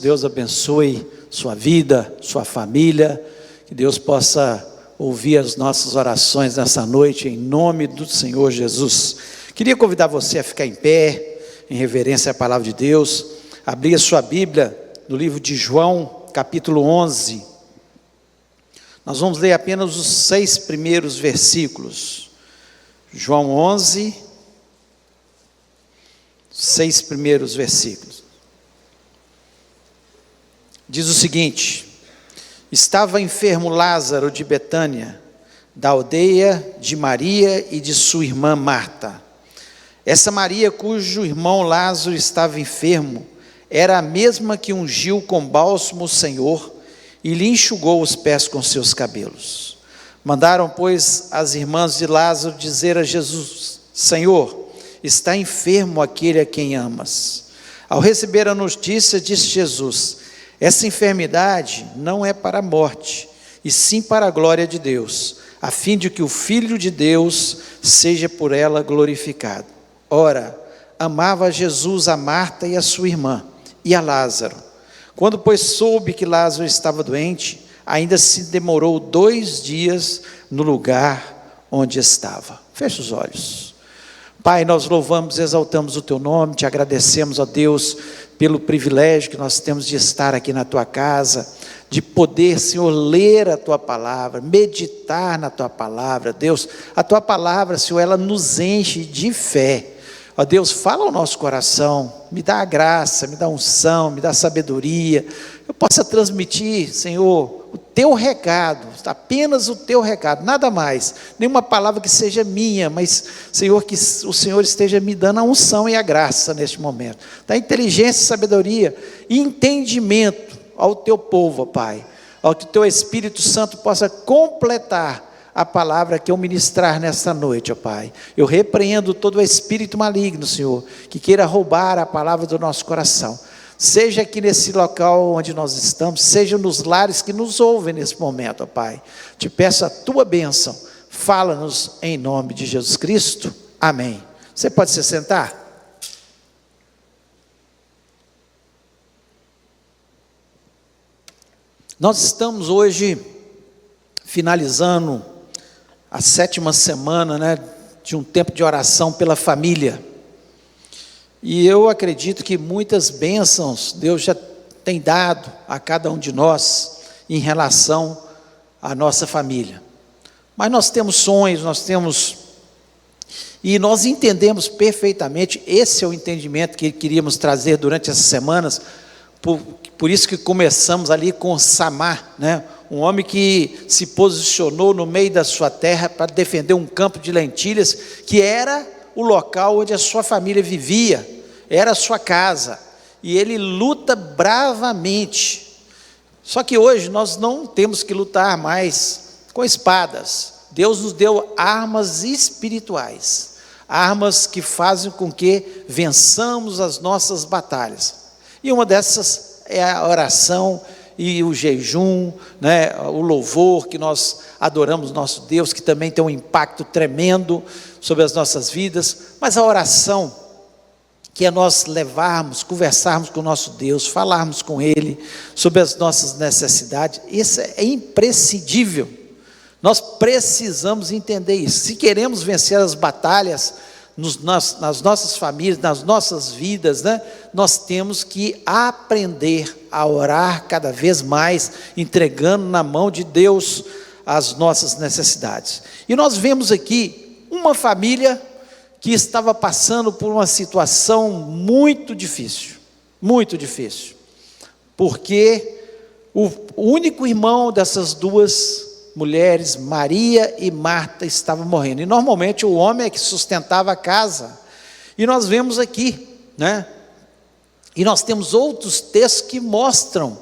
Deus abençoe sua vida, sua família, que Deus possa ouvir as nossas orações nessa noite, em nome do Senhor Jesus. Queria convidar você a ficar em pé, em reverência à palavra de Deus, abrir a sua Bíblia no livro de João, capítulo 11, nós vamos ler apenas os 6 primeiros versículos, João 11, 6 primeiros versículos, diz o seguinte: estava enfermo Lázaro de Betânia, da aldeia de Maria e de sua irmã Marta. Essa Maria, cujo irmão Lázaro estava enfermo, era a mesma que ungiu com bálsamo o Senhor e lhe enxugou os pés com seus cabelos. Mandaram, pois, as irmãs de Lázaro dizer a Jesus: Senhor, está enfermo aquele a quem amas. Ao receber a notícia, disse Jesus: essa enfermidade não é para a morte, e sim para a glória de Deus, a fim de que o Filho de Deus seja por ela glorificado. Ora, amava Jesus a Marta e a sua irmã, e a Lázaro. Quando, pois, soube que Lázaro estava doente, ainda se demorou 2 dias no lugar onde estava. Feche os olhos. Pai, nós louvamos e exaltamos o Teu nome, Te agradecemos, ó Deus, pelo privilégio que nós temos de estar aqui na Tua casa, de poder, Senhor, ler a Tua palavra, meditar na Tua palavra. Deus, a Tua palavra, Senhor, ela nos enche de fé. Ó Deus, fala ao nosso coração, me dá a graça, me dá a unção, me dá a sabedoria, eu possa transmitir, Senhor, o Teu recado, apenas o Teu recado, nada mais, nenhuma palavra que seja minha, mas, Senhor, que o Senhor esteja me dando a unção e a graça neste momento, dá inteligência, sabedoria e entendimento ao Teu povo, ó Pai, ao que o Teu Espírito Santo possa completar a palavra que eu ministrar nesta noite, ó Pai. Eu repreendo todo o espírito maligno, Senhor, que queira roubar a palavra do nosso coração, seja aqui nesse local onde nós estamos, seja nos lares que nos ouvem nesse momento, ó Pai. Te peço a Tua bênção, fala-nos em nome de Jesus Cristo, amém. Você pode se sentar? Nós estamos hoje finalizando a 7ª semana, de um tempo de oração pela família, e eu acredito que muitas bênçãos Deus já tem dado a cada um de nós, em relação à nossa família, mas nós temos sonhos, e nós entendemos perfeitamente, esse é o entendimento que queríamos trazer durante essas semanas, por isso que começamos ali com Samar, um homem que se posicionou no meio da sua terra para defender um campo de lentilhas, que era o local onde a sua família vivia, era a sua casa, e ele luta bravamente. Só que hoje nós não temos que lutar mais com espadas. Deus nos deu armas espirituais, armas que fazem com que vençamos as nossas batalhas, e uma dessas é a oração e o jejum, o louvor, que nós adoramos nosso Deus, que também tem um impacto tremendo sobre as nossas vidas, mas a oração, que é nós levarmos, conversarmos com o nosso Deus, falarmos com Ele sobre as nossas necessidades, isso é imprescindível. Nós precisamos entender isso. Se queremos vencer as batalhas nas nossas famílias, nas nossas vidas, nós temos que aprender a orar cada vez mais, entregando na mão de Deus as nossas necessidades. E nós vemos aqui uma família que estava passando por uma situação muito difícil, porque o único irmão dessas 2 mulheres, Maria e Marta, estavam morrendo, e normalmente o homem é que sustentava a casa, e nós vemos aqui, e nós temos outros textos que mostram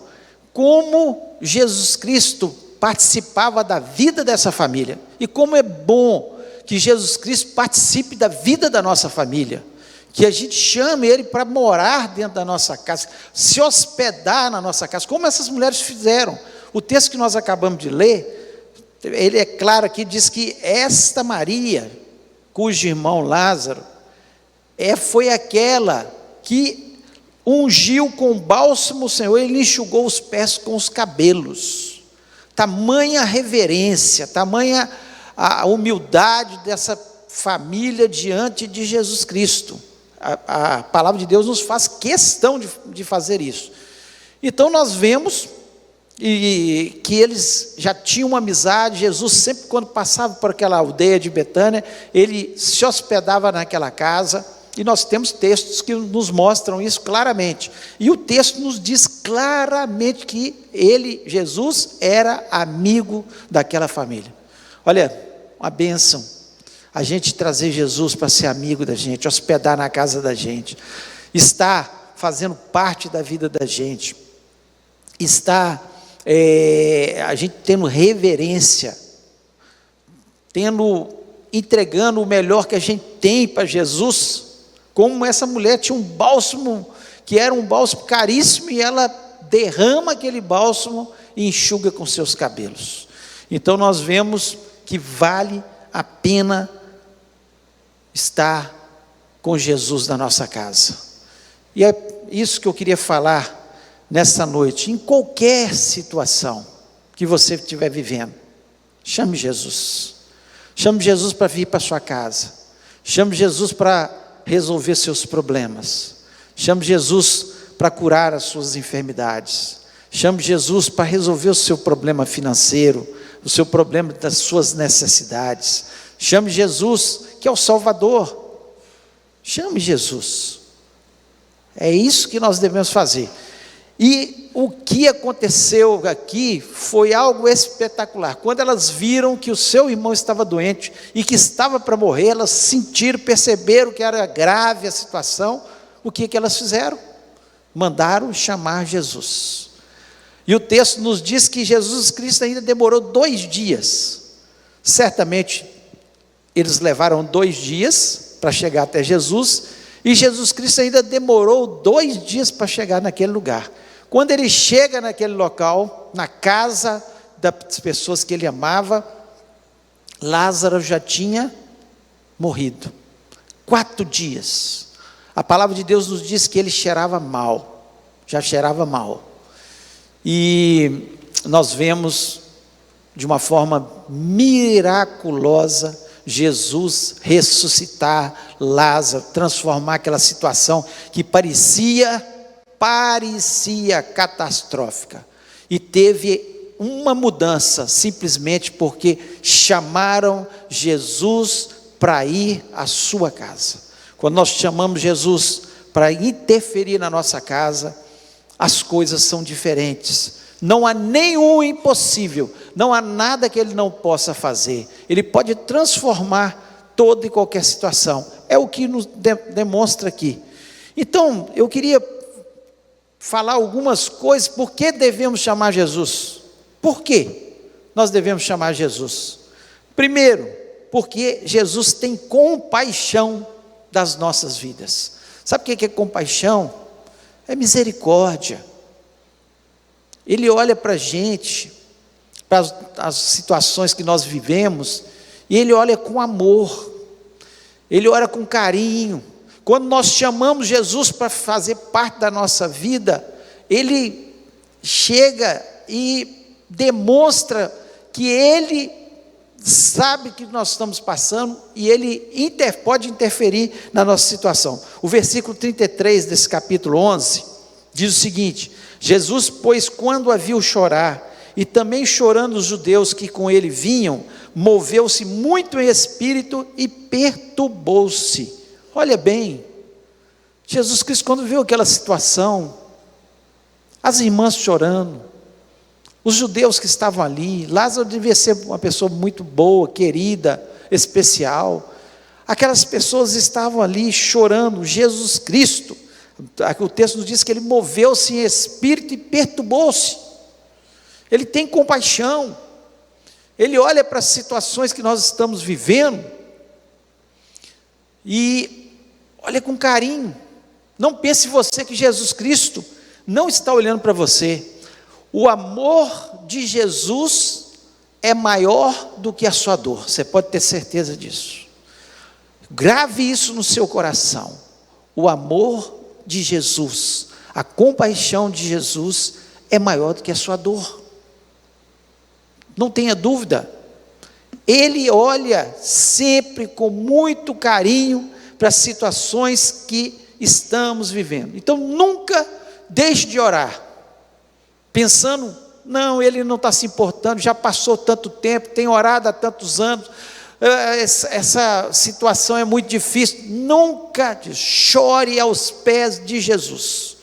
como Jesus Cristo participava da vida dessa família, e como é bom que Jesus Cristo participe da vida da nossa família, que a gente chame Ele para morar dentro da nossa casa, se hospedar na nossa casa, como essas mulheres fizeram. O texto que nós acabamos de ler, ele é claro aqui, diz que esta Maria, cujo irmão Lázaro, foi aquela que ungiu com bálsamo o Senhor, ele enxugou os pés com os cabelos. Tamanha reverência, tamanha a humildade dessa família diante de Jesus Cristo. A palavra de Deus nos faz questão de fazer isso. Então nós vemos que eles já tinham uma amizade. Jesus sempre, quando passava por aquela aldeia de Betânia, ele se hospedava naquela casa, e nós temos textos que nos mostram isso claramente, e o texto nos diz claramente que Jesus, era amigo daquela família. Olha, uma bênção, a gente trazer Jesus para ser amigo da gente, hospedar na casa da gente, estar fazendo parte da vida da gente, estar a gente tendo reverência, entregando o melhor que a gente tem para Jesus. Como essa mulher tinha um bálsamo, que era um bálsamo caríssimo, e ela derrama aquele bálsamo e enxuga com seus cabelos. Então nós vemos que vale a pena estar com Jesus na nossa casa. E é isso que eu queria falar nessa noite. Em qualquer situação que você estiver vivendo, chame Jesus. Chame Jesus para vir para a sua casa. Chame Jesus para resolver seus problemas. Chame Jesus para curar as suas enfermidades. Chame Jesus para resolver o seu problema financeiro, o seu problema das suas necessidades. Chame Jesus, que é o Salvador. Chame Jesus. É isso que nós devemos fazer. E o que aconteceu aqui foi algo espetacular. Quando elas viram que o seu irmão estava doente e que estava para morrer, elas sentiram, perceberam que era grave a situação. O que elas fizeram? Mandaram chamar Jesus. E o texto nos diz que Jesus Cristo ainda demorou 2 dias. Certamente eles levaram 2 dias para chegar até Jesus, e Jesus Cristo ainda demorou 2 dias para chegar naquele lugar. Quando ele chega naquele local, na casa das pessoas que ele amava, Lázaro já tinha morrido. 4 dias. A palavra de Deus nos diz que ele cheirava mal, já cheirava mal. E nós vemos de uma forma miraculosa Jesus ressuscitar Lázaro, transformar aquela situação que parecia catastrófica, e teve uma mudança, simplesmente porque chamaram Jesus para ir à sua casa. Quando nós chamamos Jesus para interferir na nossa casa, as coisas são diferentes. Não há nenhum impossível, não há nada que ele não possa fazer. Ele pode transformar toda e qualquer situação. É o que nos demonstra aqui. Então, eu queria falar algumas coisas. Por que devemos chamar Jesus? Por que nós devemos chamar Jesus? Primeiro, porque Jesus tem compaixão das nossas vidas. Sabe o que é compaixão? É misericórdia. Ele olha para a gente, para as situações que nós vivemos, e Ele olha com amor, Ele olha com carinho. Quando nós chamamos Jesus para fazer parte da nossa vida, Ele chega e demonstra que Ele sabe que nós estamos passando, e Ele pode interferir na nossa situação. O versículo 33 desse capítulo 11, diz o seguinte: Jesus, pois, quando a viu chorar, e também chorando os judeus que com ele vinham, moveu-se muito em espírito e perturbou-se. Olha bem, Jesus Cristo, quando viu aquela situação, as irmãs chorando, os judeus que estavam ali, Lázaro devia ser uma pessoa muito boa, querida, especial, aquelas pessoas estavam ali chorando. Jesus Cristo, o texto nos diz que ele moveu-se em espírito e perturbou-se. Ele tem compaixão, ele olha para as situações que nós estamos vivendo e olha com carinho. Não pense você que Jesus Cristo não está olhando para você. O amor de Jesus é maior do que a sua dor, você pode ter certeza disso. Grave isso no seu coração. O amor de Jesus, a compaixão de Jesus é maior do que a sua dor. Não tenha dúvida. Ele olha sempre com muito carinho para as situações que estamos vivendo. Então nunca deixe de orar, pensando, não, ele não está se importando, já passou tanto tempo, tem orado há tantos anos, essa situação é muito difícil. Nunca chore aos pés de Jesus.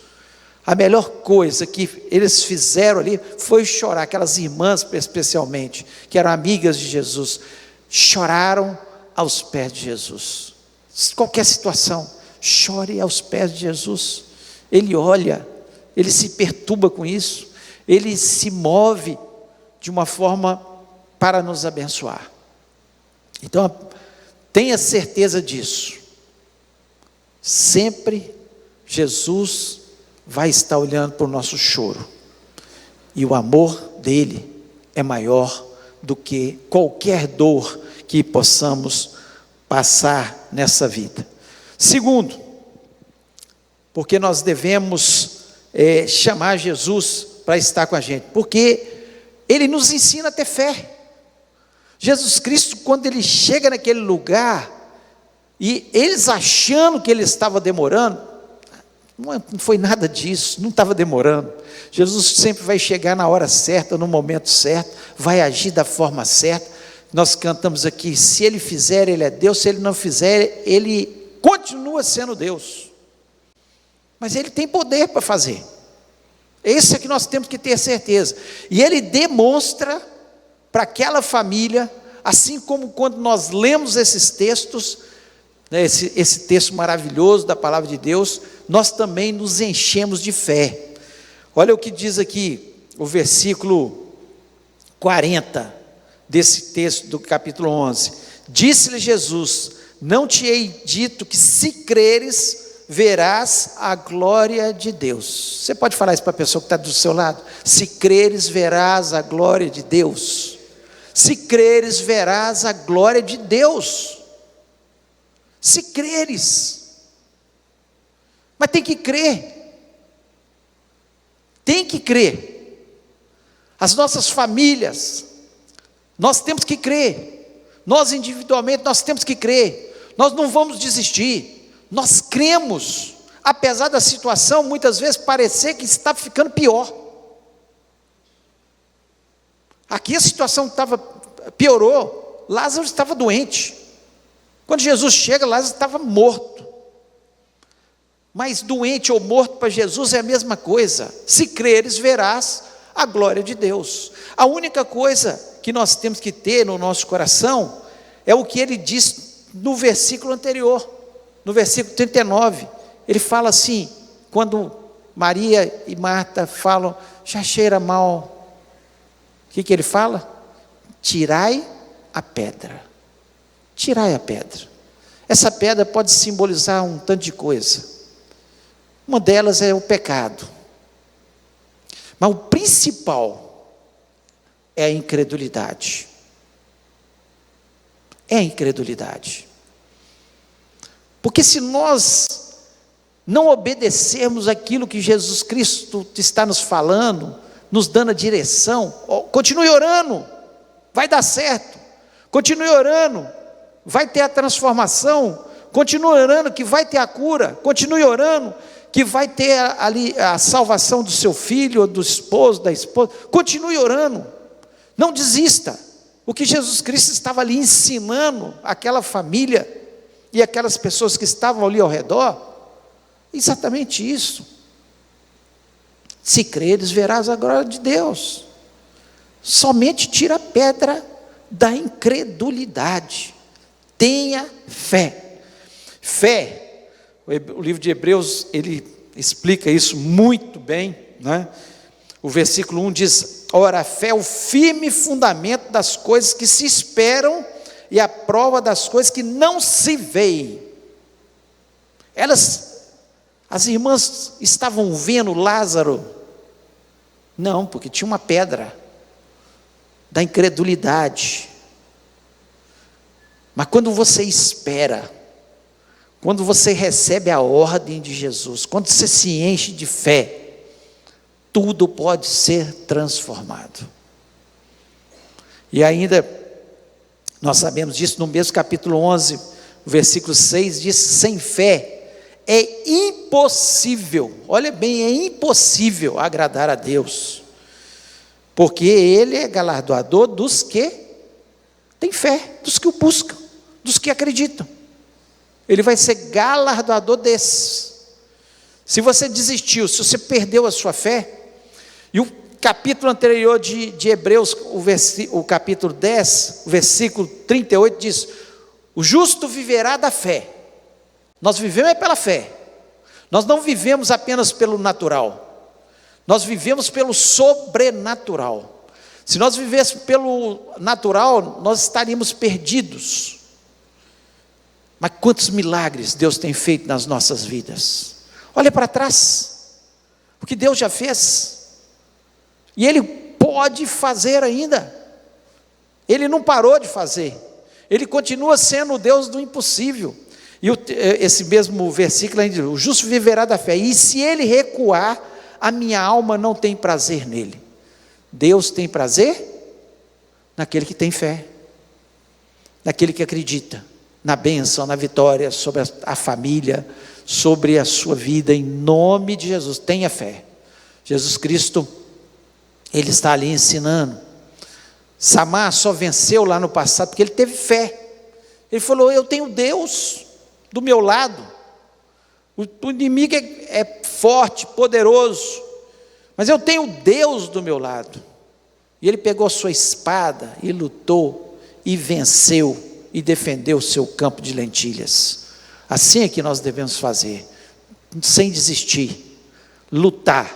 A melhor coisa que eles fizeram ali foi chorar, aquelas irmãs especialmente, que eram amigas de Jesus, choraram aos pés de Jesus. Qualquer situação, chore aos pés de Jesus. Ele olha, ele se perturba com isso, ele se move de uma forma para nos abençoar. Então, tenha certeza disso. Sempre Jesus vai estar olhando para o nosso choro. E o amor dele é maior do que qualquer dor que possamos passar nessa vida. Segundo, porque nós devemos chamar Jesus para estar com a gente, porque ele nos ensina a ter fé. Jesus Cristo, quando ele chega naquele lugar, e eles achando que ele estava demorando, não foi nada disso, não estava demorando. Jesus sempre vai chegar na hora certa, no momento certo, vai agir da forma certa. Nós cantamos aqui, se ele fizer, ele é Deus, se ele não fizer, ele continua sendo Deus. Mas ele tem poder para fazer. Esse é que nós temos que ter certeza. E ele demonstra para aquela família, assim como quando nós lemos esses textos, né, esse texto maravilhoso da palavra de Deus, nós também nos enchemos de fé. Olha o que diz aqui, o versículo 40, desse texto do capítulo 11. Disse-lhe Jesus, não te hei dito que se creres, verás a glória de Deus. Você pode falar isso para a pessoa que está do seu lado? Se creres, verás a glória de Deus. Se creres, verás a glória de Deus. Se creres. Mas tem que crer. Tem que crer. As nossas famílias, nós temos que crer. Nós individualmente, nós temos que crer. Nós não vamos desistir. Nós cremos, apesar da situação muitas vezes parecer que está ficando pior. Aqui a situação piorou, Lázaro estava doente. Quando Jesus chega, Lázaro estava morto. Mas doente ou morto para Jesus é a mesma coisa. Se creres, verás a glória de Deus. A única coisa que nós temos que ter no nosso coração é o que ele diz no versículo anterior. No versículo 39, ele fala assim, quando Maria e Marta falam, já cheira mal, o que ele fala? Tirai a pedra. Tirai a pedra. Essa pedra pode simbolizar um tanto de coisa. Uma delas é o pecado. Mas o principal é a incredulidade. É a incredulidade. Porque se nós não obedecermos aquilo que Jesus Cristo está nos falando, nos dando a direção, continue orando, vai dar certo. Continue orando, vai ter a transformação. Continue orando que vai ter a cura. Continue orando que vai ter ali a salvação do seu filho, ou do esposo, da esposa. Continue orando, não desista. O que Jesus Cristo estava ali ensinando aquela família e aquelas pessoas que estavam ali ao redor, exatamente isso. Se creres, verás a glória de Deus. Somente tira a pedra da incredulidade. Tenha fé. Fé, o livro de Hebreus, ele explica isso muito bem, né? O versículo 1 diz, ora, a fé é o firme fundamento das coisas que se esperam e a prova das coisas que não se veem. As irmãs estavam vendo Lázaro? Não, porque tinha uma pedra da incredulidade. Mas quando você espera, quando você recebe a ordem de Jesus, quando você se enche de fé, tudo pode ser transformado. E ainda, nós sabemos disso no mesmo capítulo 11, versículo 6, diz: sem fé é impossível, olha bem, é impossível agradar a Deus, porque Ele é galardoador dos que têm fé, dos que o buscam, dos que acreditam. Ele vai ser galardoador desses. Se você desistiu, se você perdeu a sua fé, e o capítulo anterior de Hebreus, o capítulo 10, o versículo 38 diz: o justo viverá da fé. Nós vivemos pela fé, nós não vivemos apenas pelo natural, nós vivemos pelo sobrenatural. Se nós vivêssemos pelo natural, nós estaríamos perdidos. Mas quantos milagres Deus tem feito nas nossas vidas? Olha para trás, o que Deus já fez, e Ele pode fazer ainda. Ele não parou de fazer, Ele continua sendo o Deus do impossível. E esse mesmo versículo ainda diz: o justo viverá da fé, e se ele recuar, a minha alma não tem prazer nele. Deus tem prazer naquele que tem fé, naquele que acredita na bênção, na vitória sobre a família, sobre a sua vida, em nome de Jesus. Tenha fé. Jesus Cristo, Ele está ali ensinando. Samar só venceu lá no passado porque ele teve fé. Ele falou: eu tenho Deus do meu lado, o inimigo é forte, poderoso, mas eu tenho Deus do meu lado. E ele pegou a sua espada e lutou, e venceu, e defendeu o seu campo de lentilhas. Assim é que nós devemos fazer, sem desistir, lutar,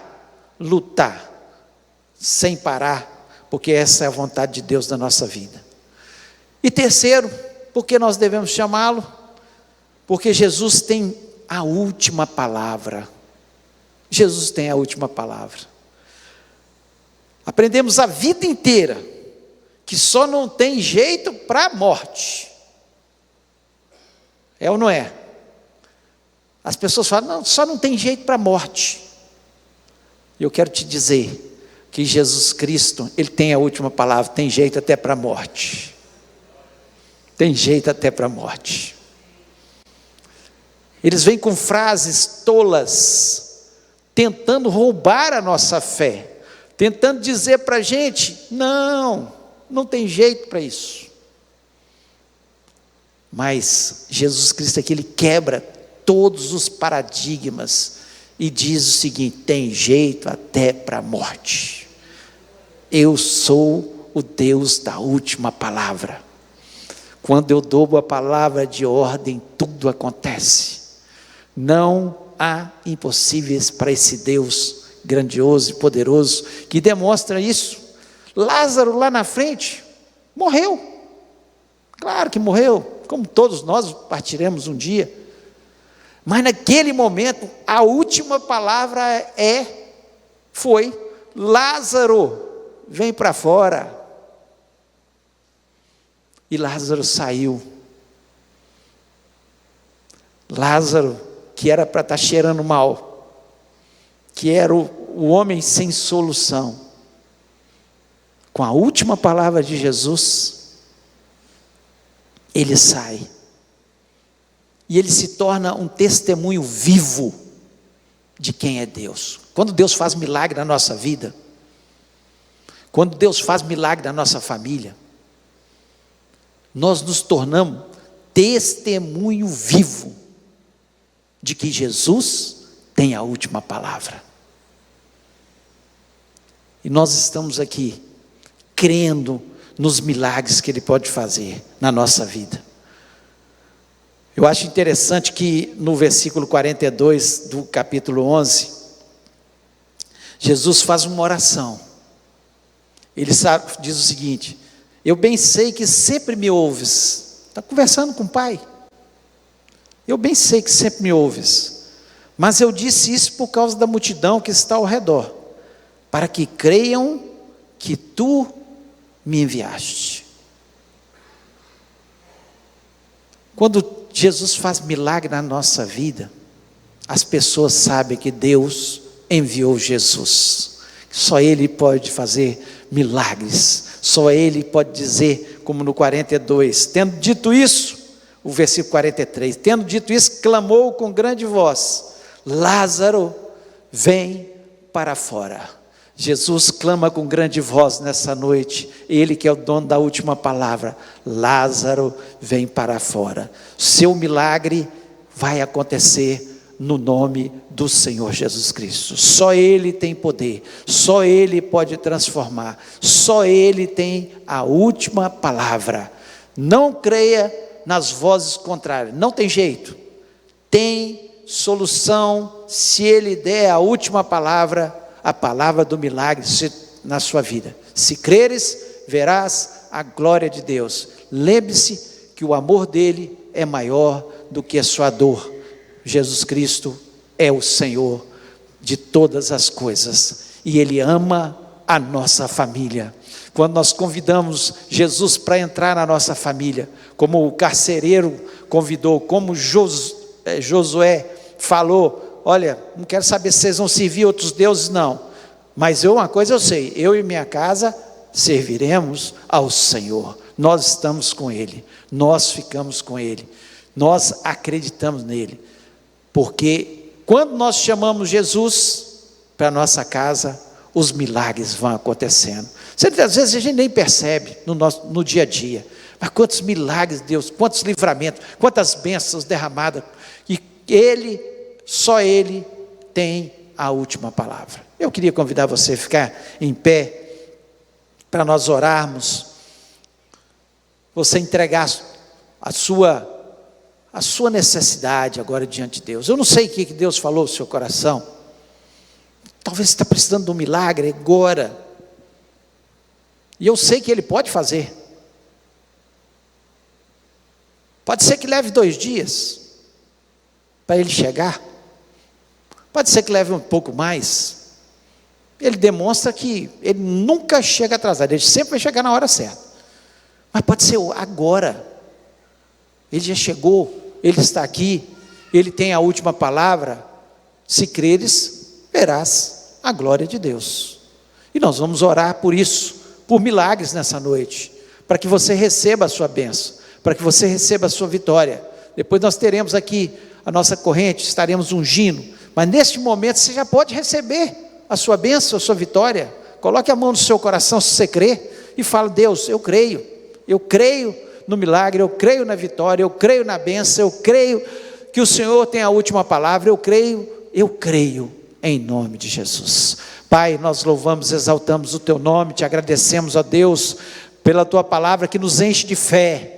sem parar, porque essa é a vontade de Deus na nossa vida. E terceiro, porque nós devemos chamá-lo? Porque Jesus tem a última palavra. Jesus tem a última palavra. Aprendemos a vida inteira que só não tem jeito para a morte. É ou não é? As pessoas falam: não, só não tem jeito para a morte. E eu quero te dizer que Jesus Cristo, Ele tem a última palavra. Tem jeito até para a morte. Tem jeito até para a morte. Eles vêm com frases tolas, tentando roubar a nossa fé, tentando dizer para a gente: não tem jeito para isso. Mas Jesus Cristo aqui, Ele quebra todos os paradigmas e diz o seguinte: tem jeito até para a morte. Eu sou o Deus da última palavra. Quando eu dou a palavra de ordem, tudo acontece. Não há impossíveis para esse Deus grandioso e poderoso, que demonstra isso. Lázaro lá na frente morreu, claro que morreu, como todos nós partiremos um dia, mas naquele momento a última palavra foi: Lázaro, vem para fora. E Lázaro saiu. Lázaro, que era para estar cheirando mal, que era o homem sem solução, com a última palavra de Jesus, ele sai, e ele se torna um testemunho vivo de quem é Deus. Quando Deus faz milagre na nossa vida, quando Deus faz milagre na nossa família, nós nos tornamos testemunho vivo de que Jesus tem a última palavra. E nós estamos aqui crendo nos milagres que Ele pode fazer na nossa vida. Eu acho interessante que no versículo 42 do capítulo 11, Jesus faz uma oração. Ele diz o seguinte: eu bem sei que sempre me ouves. Está conversando com o Pai. Eu bem sei que sempre me ouves, mas eu disse isso por causa da multidão que está ao redor, para que creiam que tu me enviaste. Quando Jesus faz milagre na nossa vida, as pessoas sabem que Deus enviou Jesus. Só Ele pode fazer milagres, só Ele pode dizer, como no 42, tendo dito isso, o versículo 43, tendo dito isso, clamou com grande voz, Lázaro, vem para fora. Jesus clama com grande voz nessa noite, Ele que é o dono da última palavra, Lázaro, vem para fora. Seu milagre vai acontecer no nome do Senhor Jesus Cristo. Só Ele tem poder, só Ele pode transformar, só Ele tem a última palavra. Não creia nas vozes contrárias, não tem jeito, tem solução se Ele der a última palavra, a palavra do milagre na sua vida. Se creres, verás a glória de Deus. Lembre-se que o amor dele é maior do que a sua dor. Jesus Cristo é o Senhor de todas as coisas, e Ele ama a nossa família. Quando nós convidamos Jesus para entrar na nossa família, como o carcereiro convidou, como Josué falou, olha, não quero saber se vocês vão servir outros deuses não, mas uma coisa eu sei, eu e minha casa serviremos ao Senhor. Nós estamos com Ele, nós ficamos com Ele, nós acreditamos nele, porque quando nós chamamos Jesus para a nossa casa, os milagres vão acontecendo. Às vezes a gente nem percebe no dia a dia, mas quantos milagres Deus, quantos livramentos, quantas bênçãos derramadas, e só Ele tem a última palavra. Eu queria convidar você a ficar em pé, para nós orarmos, você entregar a sua necessidade agora diante de Deus. Eu não sei o que Deus falou no seu coração, talvez você está precisando de um milagre agora, e eu sei que Ele pode fazer, pode ser que leve 2 dias, para Ele chegar, pode ser que leve um pouco mais. Ele demonstra que Ele nunca chega atrasado, Ele sempre vai chegar na hora certa, mas pode ser agora. Ele já chegou, Ele está aqui, Ele tem a última palavra. Se creres, verás a glória de Deus. E nós vamos orar por isso, por milagres nessa noite, para que você receba a sua bênção, para que você receba a sua vitória. Depois nós teremos aqui a nossa corrente, estaremos ungindo, mas neste momento você já pode receber a sua bênção, a sua vitória. Coloque a mão no seu coração se você crê, e fala: Deus, eu creio no milagre, eu creio na vitória, eu creio na bênção, eu creio que o Senhor tem a última palavra, eu creio em nome de Jesus. Pai, nós louvamos, exaltamos o Teu nome, Te agradecemos, ó Deus, pela Tua palavra que nos enche de fé.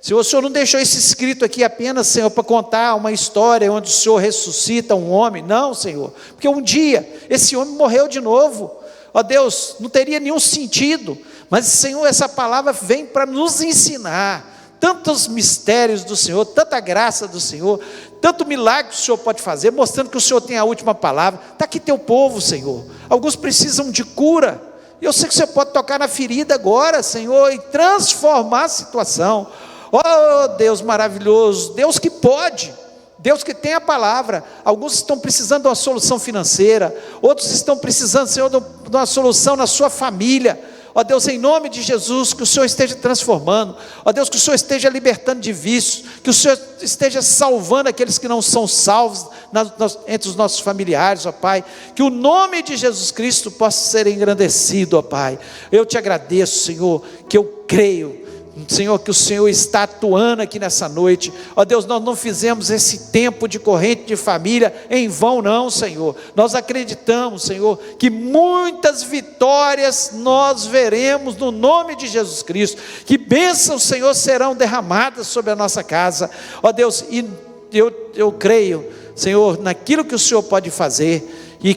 Senhor, o Senhor não deixou isso escrito aqui apenas, Senhor, para contar uma história onde o Senhor ressuscita um homem, não, Senhor, porque um dia esse homem morreu de novo, ó Deus, não teria nenhum sentido, mas Senhor, essa palavra vem para nos ensinar tantos mistérios do Senhor, tanta graça do Senhor, tanto milagre que o Senhor pode fazer, mostrando que o Senhor tem a última palavra. Está aqui Teu povo, Senhor, alguns precisam de cura, eu sei que o Senhor pode tocar na ferida agora, Senhor, e transformar a situação. Oh Deus maravilhoso, Deus que pode, Deus que tem a palavra. Alguns estão precisando de uma solução financeira, outros estão precisando, Senhor, de uma solução na sua família. Ó Deus, em nome de Jesus, que o Senhor esteja transformando, ó Deus, que o Senhor esteja libertando de vícios, que o Senhor esteja salvando aqueles que não são salvos entre os nossos familiares, ó Pai, que o nome de Jesus Cristo possa ser engrandecido, ó Pai. Eu Te agradeço, Senhor, que eu creio, Senhor, que o Senhor está atuando aqui nessa noite. Ó Deus, nós não fizemos esse tempo de corrente de família em vão não, Senhor. Nós acreditamos, Senhor, que muitas vitórias nós veremos no nome de Jesus Cristo, que bênçãos, Senhor, serão derramadas sobre a nossa casa. Ó Deus, e eu creio, Senhor, naquilo que o Senhor pode fazer, e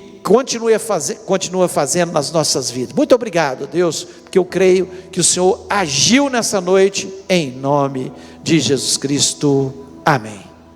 continua fazendo nas nossas vidas. Muito obrigado, Deus, porque eu creio que o Senhor agiu nessa noite, em nome de Jesus Cristo. Amém.